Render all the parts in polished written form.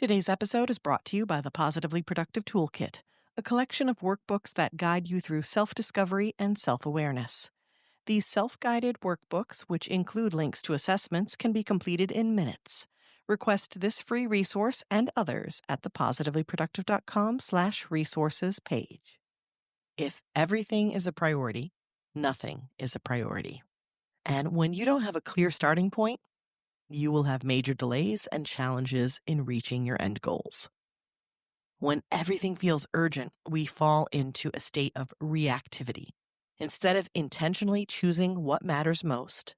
Today's episode is brought to you by the Positively Productive Toolkit, a collection of workbooks that guide you through self discovery and self awareness. These self guided workbooks, which include links to assessments, can be completed in minutes. Request this free resource and others at the positivelyproductive.com/resources page. If everything is a priority, nothing is a priority. And when you don't have a clear starting point, you will have major delays and challenges in reaching your end goals. When everything feels urgent, we fall into a state of reactivity. Instead of intentionally choosing what matters most,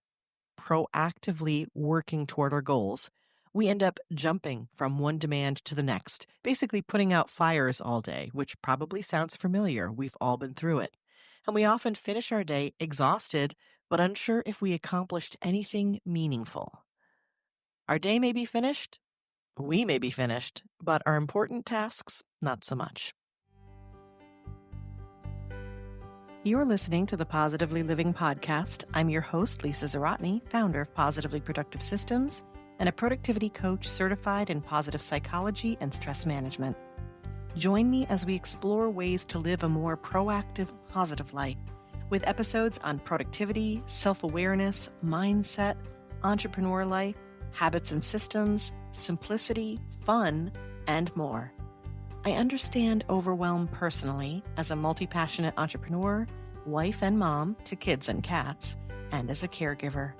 proactively working toward our goals, we end up jumping from one demand to the next, basically putting out fires all day, which probably sounds familiar. We've all been through it. And we often finish our day exhausted, but unsure if we accomplished anything meaningful. Our day may be finished, we may be finished, but our important tasks, not so much. You're listening to the Positively Living Podcast. I'm your host, Lisa Zaratny, founder of Positively Productive Systems and a productivity coach certified in positive psychology and stress management. Join me as we explore ways to live a more proactive, positive life with episodes on productivity, self-awareness, mindset, entrepreneur life, habits and systems, simplicity, fun, and more. I understand overwhelm personally as a multi-passionate entrepreneur, wife and mom to kids and cats, and as a caregiver.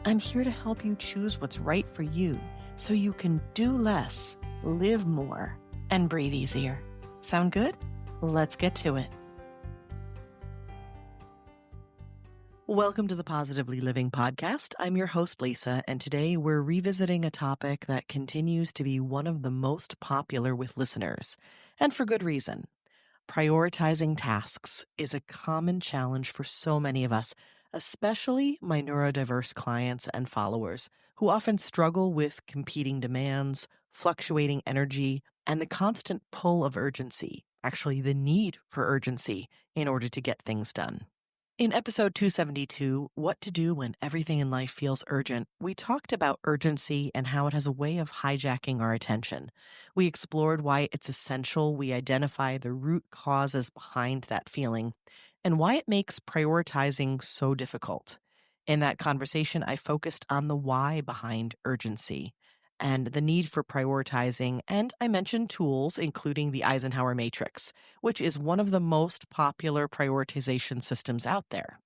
I'm here to help you choose what's right for you so you can do less, live more, and breathe easier. Sound good? Let's get to it. Welcome to the Positively Living Podcast. I'm your host, Lisa, and today we're revisiting a topic that continues to be one of the most popular with listeners, and for good reason. Prioritizing tasks is a common challenge for so many of us, especially my neurodiverse clients and followers, who often struggle with competing demands, fluctuating energy, and the constant pull of urgency, actually the need for urgency in order to get things done. In episode 272, What to Do When Everything in Life Feels Urgent, we talked about urgency and how it has a way of hijacking our attention. We explored why it's essential we identify the root causes behind that feeling and why it makes prioritizing so difficult. In that conversation, I focused on the why behind urgency and the need for prioritizing, and I mentioned tools including the Eisenhower Matrix, which is one of the most popular prioritization systems out there.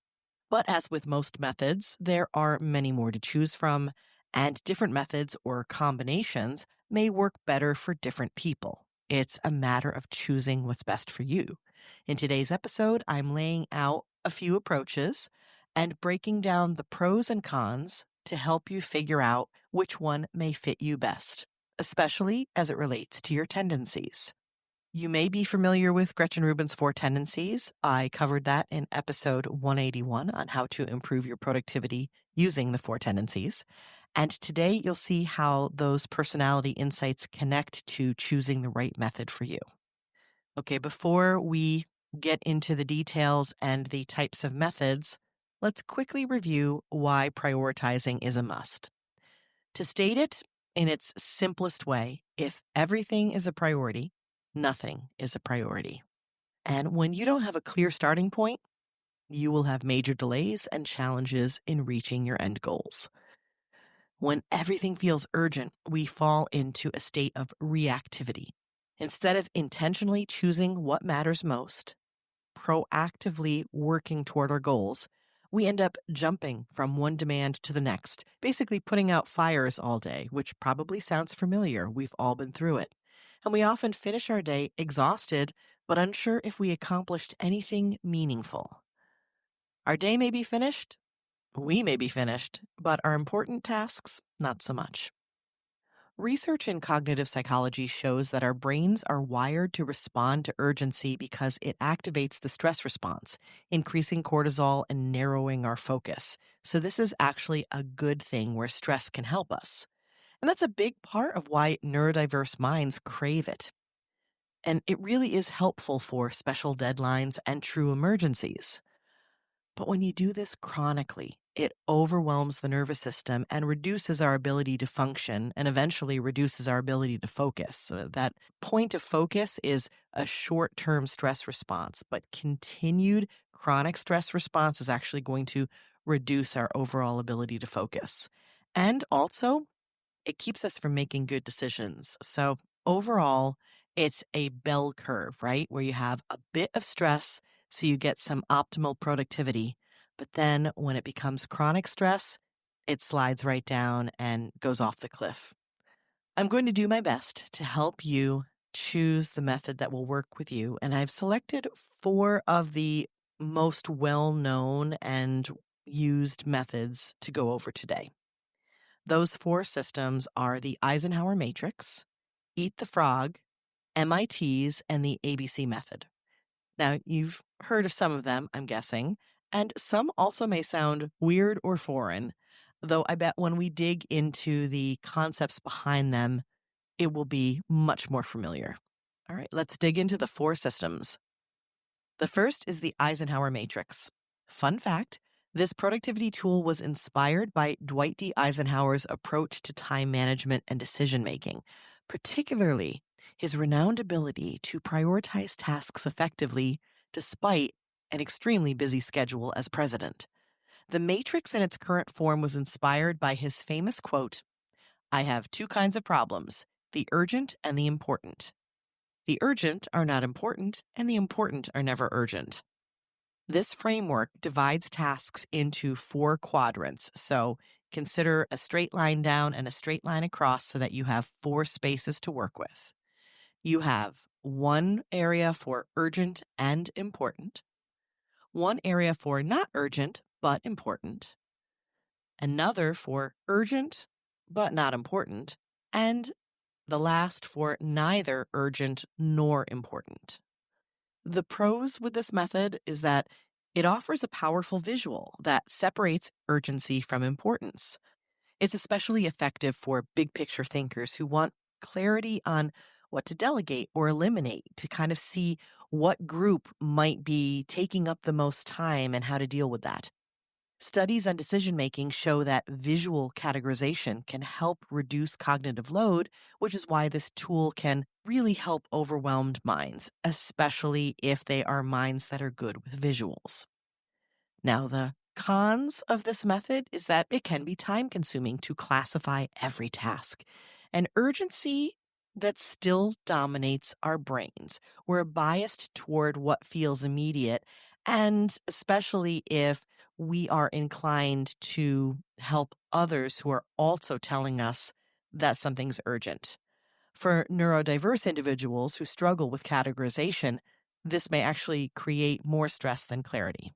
But as with most methods, there are many more to choose from, and different methods or combinations may work better for different people. It's a matter of choosing what's best for you. In today's episode, I'm laying out a few approaches and breaking down the pros and cons to help you figure out which one may fit you best, especially as it relates to your tendencies. You may be familiar with Gretchen Rubin's 4 tendencies. I covered that in episode 181 on how to improve your productivity using the 4 tendencies. And today you'll see how those personality insights connect to choosing the right method for you. Okay, before we get into the details and the types of methods, let's quickly review why prioritizing is a must. To state it in its simplest way, if everything is a priority, nothing is a priority. And when you don't have a clear starting point, you will have major delays and challenges in reaching your end goals. When everything feels urgent, we fall into a state of reactivity. Instead of intentionally choosing what matters most, proactively working toward our goals, we end up jumping from one demand to the next, basically putting out fires all day, which probably sounds familiar. We've all been through it. And we often finish our day exhausted, but unsure if we accomplished anything meaningful. Our day may be finished, we may be finished, but our important tasks, not so much. Research in cognitive psychology shows that our brains are wired to respond to urgency because it activates the stress response, increasing cortisol and narrowing our focus. So this is actually a good thing where stress can help us. And that's a big part of why neurodiverse minds crave it. And it really is helpful for special deadlines and true emergencies. But when you do this chronically, It overwhelms the nervous system and reduces our ability to function and eventually reduces our ability to focus. So that point of focus is a short-term stress response, but continued chronic stress response is actually going to reduce our overall ability to focus. And also, it keeps us from making good decisions. So overall, it's a bell curve, right? Where you have a bit of stress so you get some optimal productivity. But then when it becomes chronic stress, it slides right down and goes off the cliff. I'm going to do my best to help you choose the method that will work with you. And I've selected 4 of the most well-known and used methods to go over today. Those 4 systems are the Eisenhower Matrix, Eat the Frog, MIT's, and the ABC method. Now, you've heard of some of them, I'm guessing, and some also may sound weird or foreign, though I bet when we dig into the concepts behind them, it will be much more familiar. All right, let's dig into the 4 systems. The first is the Eisenhower Matrix. Fun fact, this productivity tool was inspired by Dwight D. Eisenhower's approach to time management and decision making, particularly his renowned ability to prioritize tasks effectively despite an extremely busy schedule as president. The Matrix in its current form was inspired by his famous quote, "I have 2 kinds of problems, the urgent and the important. The urgent are not important, and the important are never urgent." This framework divides tasks into 4 quadrants. So consider a straight line down and a straight line across so that you have 4 spaces to work with. You have one area for urgent and important, one area for not urgent but important, another for urgent but not important, and the last for neither urgent nor important. The pros with this method is that it offers a powerful visual that separates urgency from importance. It's especially effective for big picture thinkers who want clarity on what to delegate or eliminate to kind of see what group might be taking up the most time and how to deal with that. Studies on decision making show that visual categorization can help reduce cognitive load, which is why this tool can really help overwhelmed minds, especially if they are minds that are good with visuals. Now, the cons of this method is that it can be time consuming to classify every task. An urgency that still dominates our brains. We're biased toward what feels immediate, and especially if we are inclined to help others who are also telling us that something's urgent. For neurodiverse individuals who struggle with categorization, this may actually create more stress than clarity.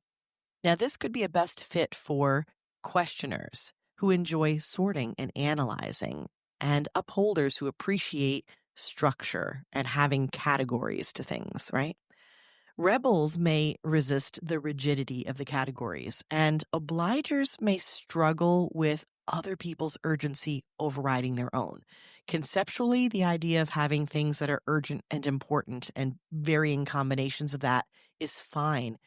Now, this could be a best fit for questioners who enjoy sorting and analyzing, and upholders who appreciate structure and having categories to things, right? Rebels may resist the rigidity of the categories, and obligers may struggle with other people's urgency overriding their own. Conceptually, the idea of having things that are urgent and important and varying combinations of that is fine.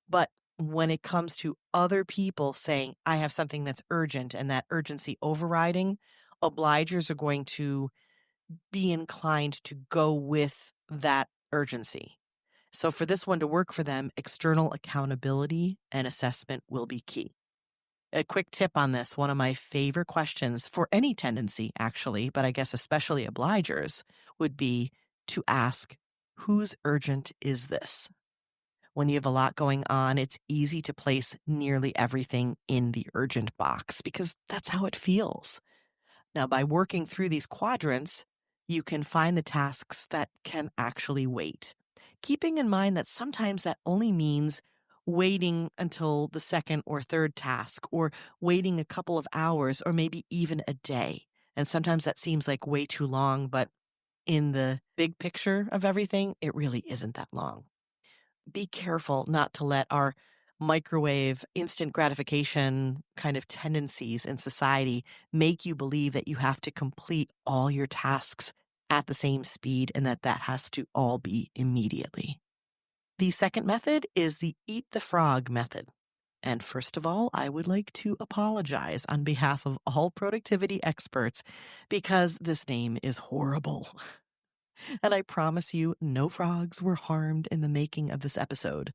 But when it comes to other people saying, I have something that's urgent and that urgency overriding, obligers are going to be inclined to go with that urgency. So for this one to work for them, external accountability and assessment will be key. A quick tip on this, one of my favorite questions for any tendency, actually, but I guess especially obligers, would be to ask, whose urgent is this? When you have a lot going on, it's easy to place nearly everything in the urgent box because that's how it feels. Now, by working through these quadrants, you can find the tasks that can actually wait, keeping in mind that sometimes that only means waiting until the second or third task, or waiting a couple of hours, or maybe even a day. And sometimes that seems like way too long, but in the big picture of everything, it really isn't that long. Be careful not to let our microwave instant gratification kind of tendencies in society make you believe that you have to complete all your tasks at the same speed and that has to all be immediately. The second method is the eat the frog method. And first of all, I would like to apologize on behalf of all productivity experts because this name is horrible. And I promise you, no frogs were harmed in the making of this episode.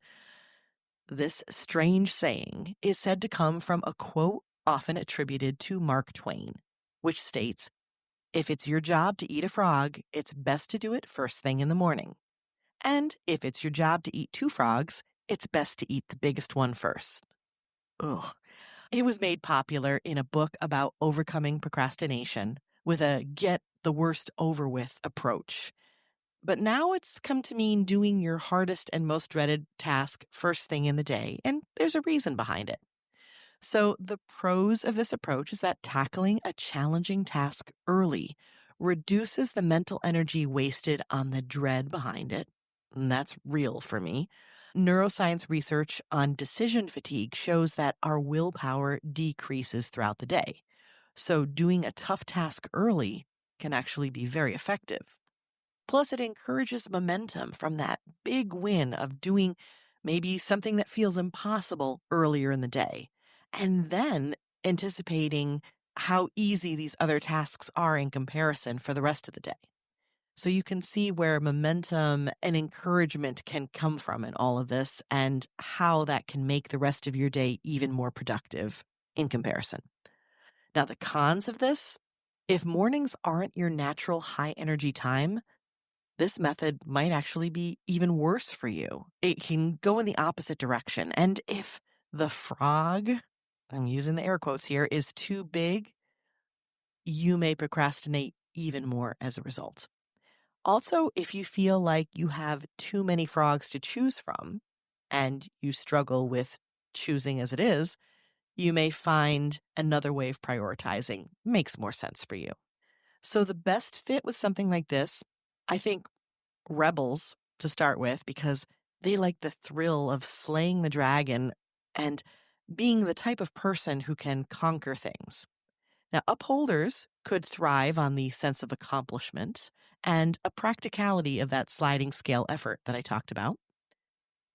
This strange saying is said to come from a quote often attributed to Mark Twain, which states, "If it's your job to eat a frog, it's best to do it first thing in the morning. And if it's your job to eat two frogs, it's best to eat the biggest one first." Ugh. It was made popular in a book about overcoming procrastination with a get the worst over with approach. But now it's come to mean doing your hardest and most dreaded task first thing in the day, and there's a reason behind it. So the pros of this approach is that tackling a challenging task early reduces the mental energy wasted on the dread behind it. And that's real for me. Neuroscience research on decision fatigue shows that our willpower decreases throughout the day. So doing a tough task early can actually be very effective. Plus, it encourages momentum from that big win of doing maybe something that feels impossible earlier in the day, and then anticipating how easy these other tasks are in comparison for the rest of the day. So you can see where momentum and encouragement can come from in all of this and how that can make the rest of your day even more productive in comparison. Now, the cons of this, if mornings aren't your natural high energy time, this method might actually be even worse for you. It can go in the opposite direction. And if the frog, I'm using the air quotes here, is too big, you may procrastinate even more as a result. Also, if you feel like you have too many frogs to choose from and you struggle with choosing as it is, you may find another way of prioritizing makes more sense for you. So the best fit with something like this, I think, rebels to start with, because they like the thrill of slaying the dragon and being the type of person who can conquer things. Now, upholders could thrive on the sense of accomplishment and a practicality of that sliding scale effort that I talked about.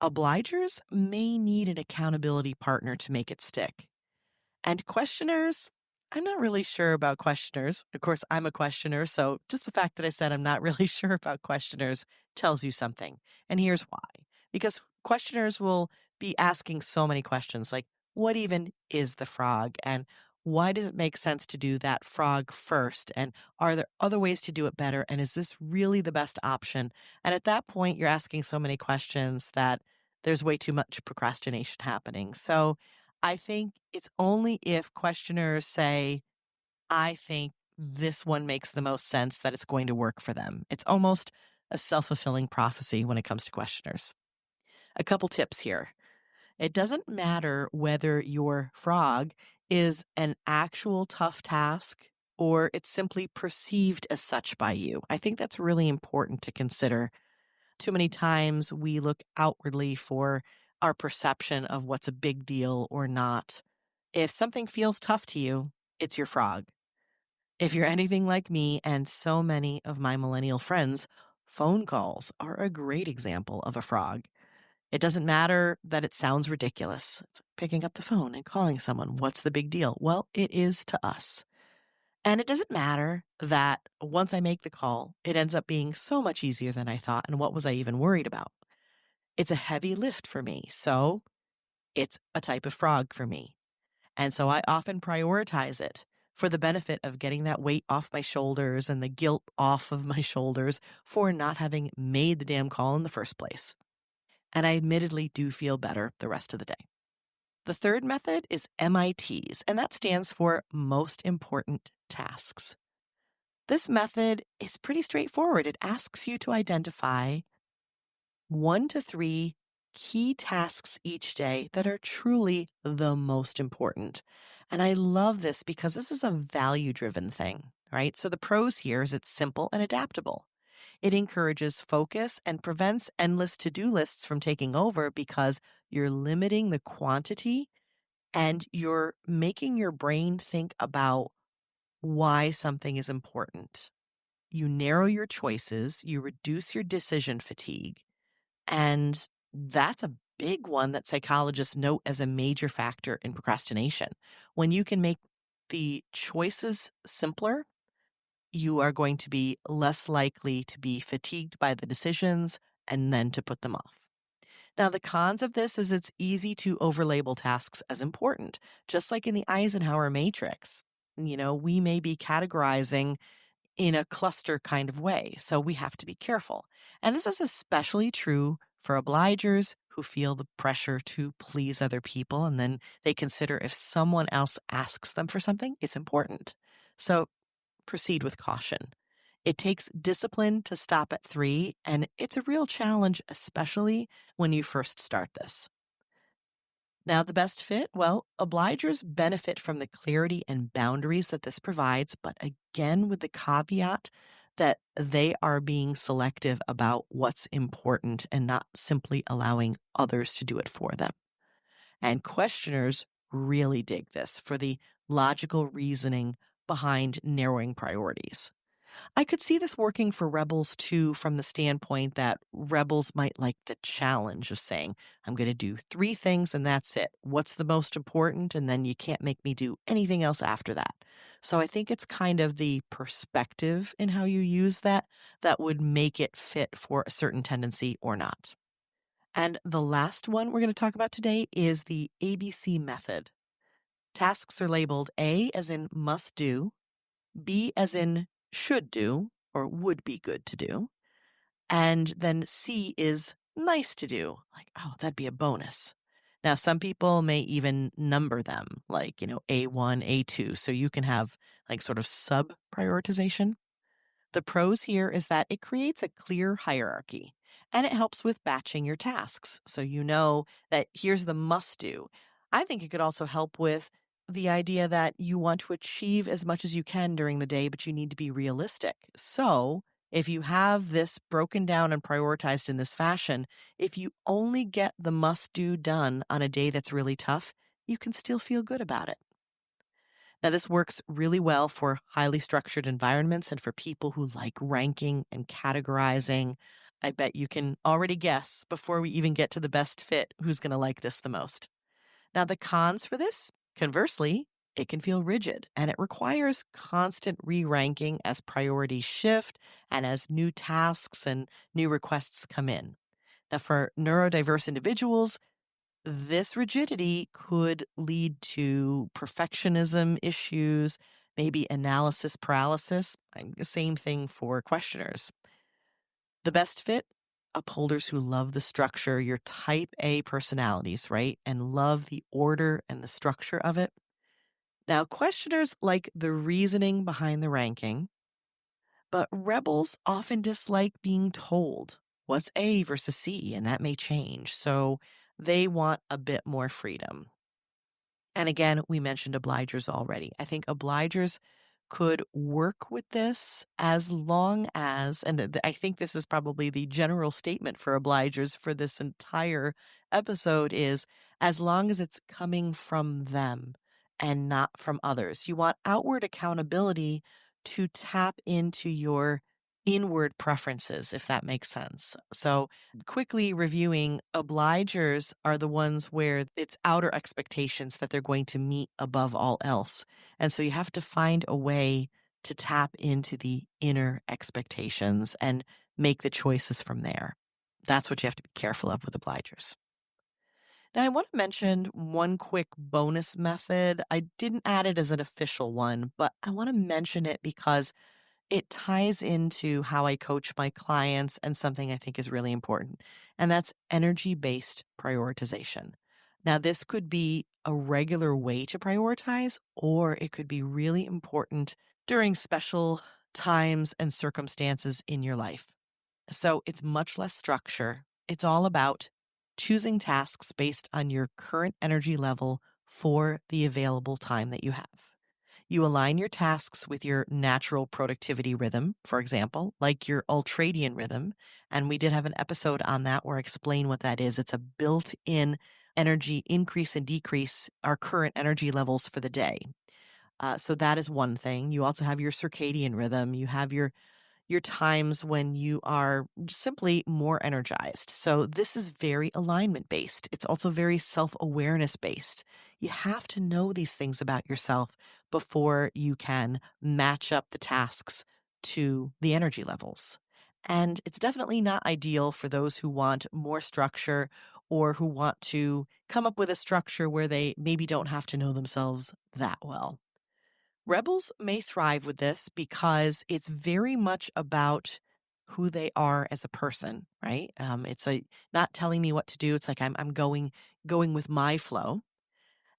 Obligers may need an accountability partner to make it stick. And questioners, I'm not really sure about questioners. Of course, I'm a questioner, so just the fact that I said I'm not really sure about questioners tells you something. And here's why. Because questioners will be asking so many questions like, what even is the frog? And why does it make sense to do that frog first? And are there other ways to do it better? And is this really the best option? And at that point, you're asking so many questions that there's way too much procrastination happening. So I think it's only if questioners say, I think this one makes the most sense, that it's going to work for them. It's almost a self-fulfilling prophecy when it comes to questioners. A couple tips here. It doesn't matter whether your frog is an actual tough task or it's simply perceived as such by you. I think that's really important to consider. Too many times we look outwardly for our perception of what's a big deal or not. If something feels tough to you, it's your frog. If you're anything like me and so many of my millennial friends, phone calls are a great example of a frog. It doesn't matter that it sounds ridiculous. It's picking up the phone and calling someone. What's the big deal? Well, it is to us. And it doesn't matter that once I make the call, it ends up being so much easier than I thought. And what was I even worried about? It's a heavy lift for me. So it's a type of frog for me. And so I often prioritize it for the benefit of getting that weight off my shoulders and the guilt off of my shoulders for not having made the damn call in the first place. And I admittedly do feel better the rest of the day. The third method is MITs, and that stands for most important tasks. This method is pretty straightforward. It asks you to identify 1 to 3 key tasks each day that are truly the most important. And I love this because this is a value-driven thing, right? So the pros here is it's simple and adaptable. It encourages focus and prevents endless to-do lists from taking over because you're limiting the quantity and you're making your brain think about why something is important. You narrow your choices, you reduce your decision fatigue, and that's a big one that psychologists note as a major factor in procrastination. When you can make the choices simpler, you are going to be less likely to be fatigued by the decisions and then to put them off. Now, the cons of this is it's easy to overlabel tasks as important, just like in the Eisenhower Matrix. We may be categorizing in a cluster kind of way, so we have to be careful. And this is especially true for obligers who feel the pressure to please other people, and then they consider if someone else asks them for something, it's important. So proceed with caution. It takes discipline to stop at 3, and it's a real challenge, especially when you first start this. Now, the best fit? Well, obligers benefit from the clarity and boundaries that this provides, but again, with the caveat that they are being selective about what's important and not simply allowing others to do it for them. And questioners really dig this for the logical reasoning behind narrowing priorities. I could see this working for rebels too, from the standpoint that rebels might like the challenge of saying, I'm going to do 3 things and that's it. What's the most important? And then you can't make me do anything else after that. So I think it's kind of the perspective in how you use that that would make it fit for a certain tendency or not. And the last one we're going to talk about today is the ABC method. Tasks are labeled A as in must do, B as in should do or would be good to do, and then C is nice to do. Like, oh, that'd be a bonus. Now, some people may even number them like, A1, A2, so you can have like sort of sub prioritization. The pros here is that it creates a clear hierarchy and it helps with batching your tasks. So you know that here's the must do. I think it could also help with the idea that you want to achieve as much as you can during the day, but you need to be realistic. So if you have this broken down and prioritized in this fashion, if you only get the must do done on a day that's really tough, you can still feel good about it. Now, this works really well for highly structured environments and for people who like ranking and categorizing. I bet you can already guess before we even get to the best fit who's going to like this the most. Now, the cons for this, conversely, it can feel rigid and it requires constant re-ranking as priorities shift and as new tasks and new requests come in. Now, for neurodiverse individuals, this rigidity could lead to perfectionism issues, maybe analysis paralysis. Same thing for questioners. The best fit? Upholders who love the structure, your type A personalities, right? And love the order and the structure of it. Now, questioners like the reasoning behind the ranking, but rebels often dislike being told what's A versus C, and that may change. So they want a bit more freedom. And again, we mentioned obligers already. I think obligers could work with this as long as, and I think this is probably the general statement for obligers for this entire episode is as long as it's coming from them and not from others. You want outward accountability to tap into your inward preferences, if that makes sense. So quickly reviewing, obligers are the ones where it's outer expectations that they're going to meet above all else. And so you have to find a way to tap into the inner expectations and make the choices from there. That's what you have to be careful of with obligers. Now, I want to mention one quick bonus method. I didn't add it as an official one, but I want to mention it because it ties into how I coach my clients and something I think is really important, and that's energy-based prioritization. Now, this could be a regular way to prioritize, or it could be really important during special times and circumstances in your life. So it's much less structure. It's all about choosing tasks based on your current energy level for the available time that you have. You align your tasks with your natural productivity rhythm, for example, like your ultradian rhythm. And we did have an episode on that where I explain what that is. It's a built-in energy increase and decrease our current energy levels for the day. So that is one thing. You also have your circadian rhythm. You have your your times when you are simply more energized. So this is very alignment based. It's also very self-awareness based. You have to know these things about yourself before you can match up the tasks to the energy levels. And it's definitely not ideal for those who want more structure or who want to come up with a structure where they maybe don't have to know themselves that well. Rebels may thrive with this because it's very much about who they are as a person, right? It's not telling me what to do. It's like I'm going with my flow.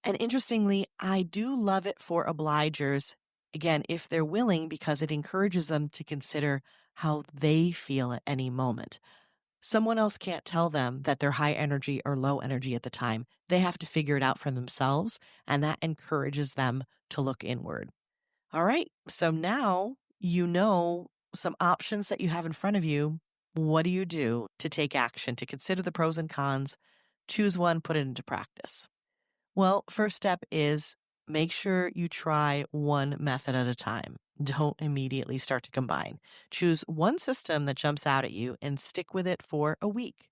And interestingly, I do love it for obligers, again, if they're willing, because it encourages them to consider how they feel at any moment. Someone else can't tell them that they're high energy or low energy at the time. They have to figure it out for themselves, and that encourages them to look inward. All right. So now you know some options that you have in front of you. What do you do to take action, to consider the pros and cons, choose one, put it into practice? Well, first step is make sure you try one method at a time. Don't immediately start to combine. Choose one system that jumps out at you and stick with it for a week.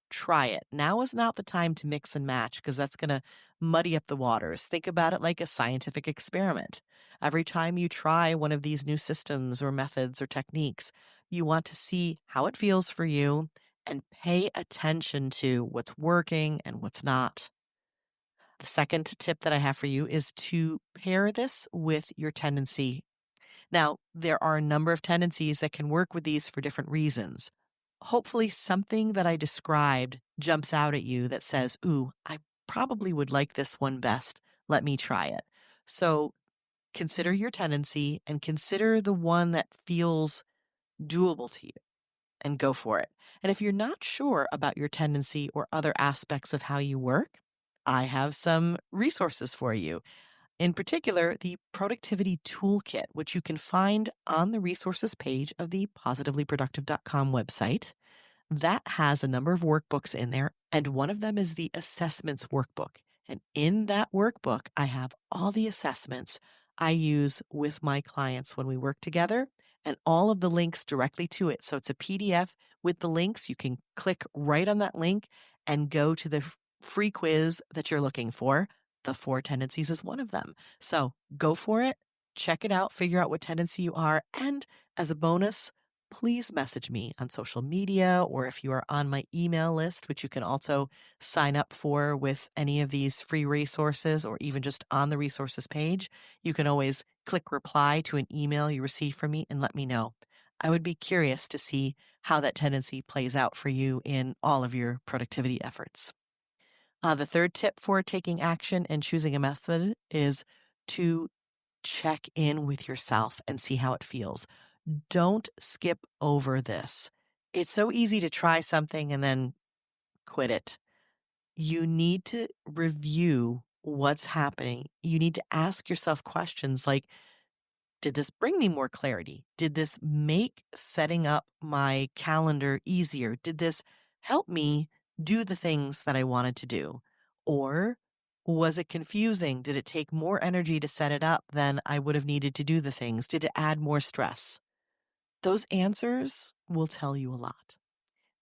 Try it. Now is not the time to mix and match because that's going to muddy up the waters. Think about it like a scientific experiment. Every time you try one of these new systems or methods or techniques, you want to see how it feels for you and pay attention to what's working and what's not. The second tip that I have for you is to pair this with your tendency. Now, there are a number of tendencies that can work with these for different reasons. Hopefully, something that I described jumps out at you that says, ooh, I probably would like this one best. Let me try it. So consider your tendency and consider the one that feels doable to you and go for it. And if you're not sure about your tendency or other aspects of how you work, I have some resources for you. In particular, the Productivity Toolkit, which you can find on the resources page of the positivelyproductive.com website. That has a number of workbooks in there, and one of them is the assessments workbook. And in that workbook, I have all the assessments I use with my clients when we work together and all of the links directly to it. So it's a PDF with the links. You can click right on that link and go to the free quiz that you're looking for. The 4 tendencies is one of them. So go for it, check it out, figure out what tendency you are. And as a bonus, please message me on social media, or if you are on my email list, which you can also sign up for with any of these free resources, or even just on the resources page, you can always click reply to an email you receive from me and let me know. I would be curious to see how that tendency plays out for you in all of your productivity efforts. The third tip for taking action and choosing a method is to check in with yourself and see how it feels. Don't skip over this. It's so easy to try something and then quit it. You need to review what's happening. You need to ask yourself questions like, did this bring me more clarity? Did this make setting up my calendar easier? Did this help me do the things that I wanted to do? Or was it confusing? Did it take more energy to set it up than I would have needed to do the things? Did it add more stress? Those answers will tell you a lot.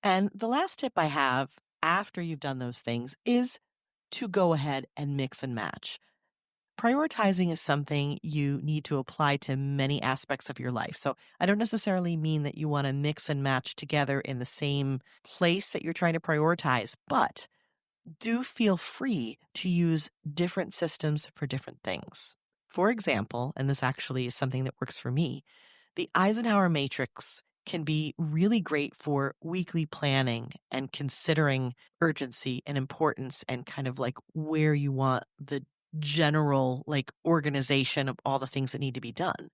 And the last tip I have after you've done those things is to go ahead and mix and match. Prioritizing is something you need to apply to many aspects of your life. So I don't necessarily mean that you want to mix and match together in the same place that you're trying to prioritize, but do feel free to use different systems for different things. For example, and this actually is something that works for me, the Eisenhower Matrix can be really great for weekly planning and considering urgency and importance and kind of like where you want the general like organization of all the things that need to be done.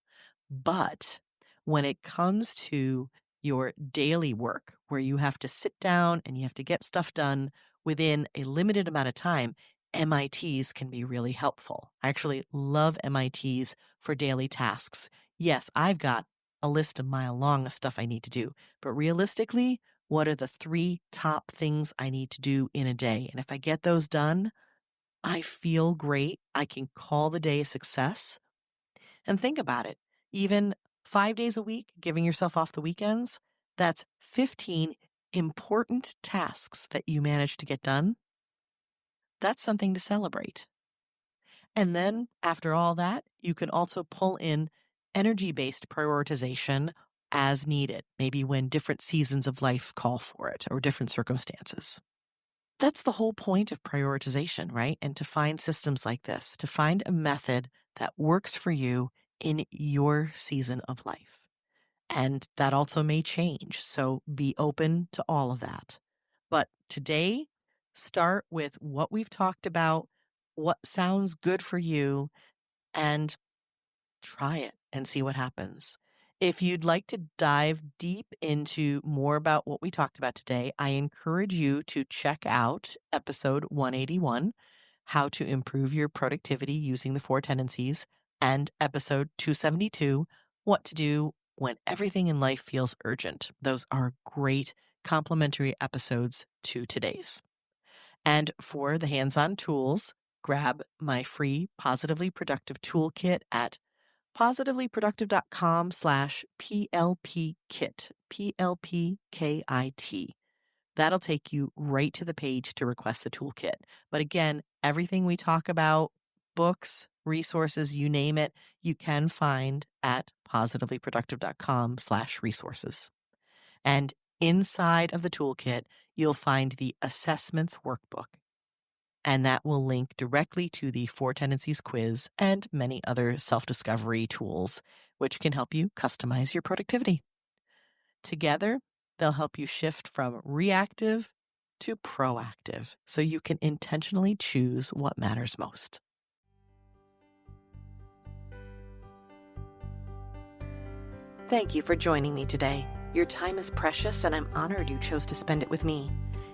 But when it comes to your daily work, where you have to sit down and you have to get stuff done within a limited amount of time, MITs can be really helpful. I actually love MITs for daily tasks. Yes, I've got a list a mile long of stuff I need to do, but realistically, what are the 3 top things I need to do in a day? And if I get those done, I feel great. I can call the day a success. And think about it. Even 5 days a week, giving yourself off the weekends, that's 15 important tasks that you managed to get done. That's something to celebrate. And then after all that, you can also pull in energy-based prioritization as needed, maybe when different seasons of life call for it or different circumstances. That's the whole point of prioritization, right? And to find systems like this, to find a method that works for you in your season of life. And that also may change, so be open to all of that. But today, start with what we've talked about, what sounds good for you, and try it and see what happens. If you'd like to dive deep into more about what we talked about today, I encourage you to check out episode 181, How to Improve Your Productivity Using the 4 Tendencies, and episode 272, What to Do When Everything in Life Feels Urgent. Those are great complementary episodes to today's. And for the hands-on tools, grab my free Positively Productive Toolkit at positivelyproductive.com/PLPkit, PLPKIT. That'll take you right to the page to request the toolkit. But again, everything we talk about, books, resources, you name it, you can find at positivelyproductive.com/resources. And inside of the toolkit, you'll find the assessments workbook. And that will link directly to the 4 Tendencies quiz and many other self-discovery tools, which can help you customize your productivity. Together, they'll help you shift from reactive to proactive so you can intentionally choose what matters most. Thank you for joining me today. Your time is precious, and I'm honored you chose to spend it with me.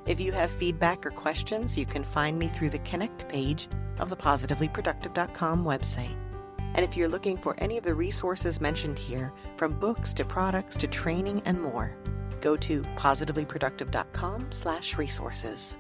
If you have feedback or questions, you can find me through the Connect page of the positivelyproductive.com website. And if you're looking for any of the resources mentioned here, from books to products to training and more, go to positivelyproductive.com/resources.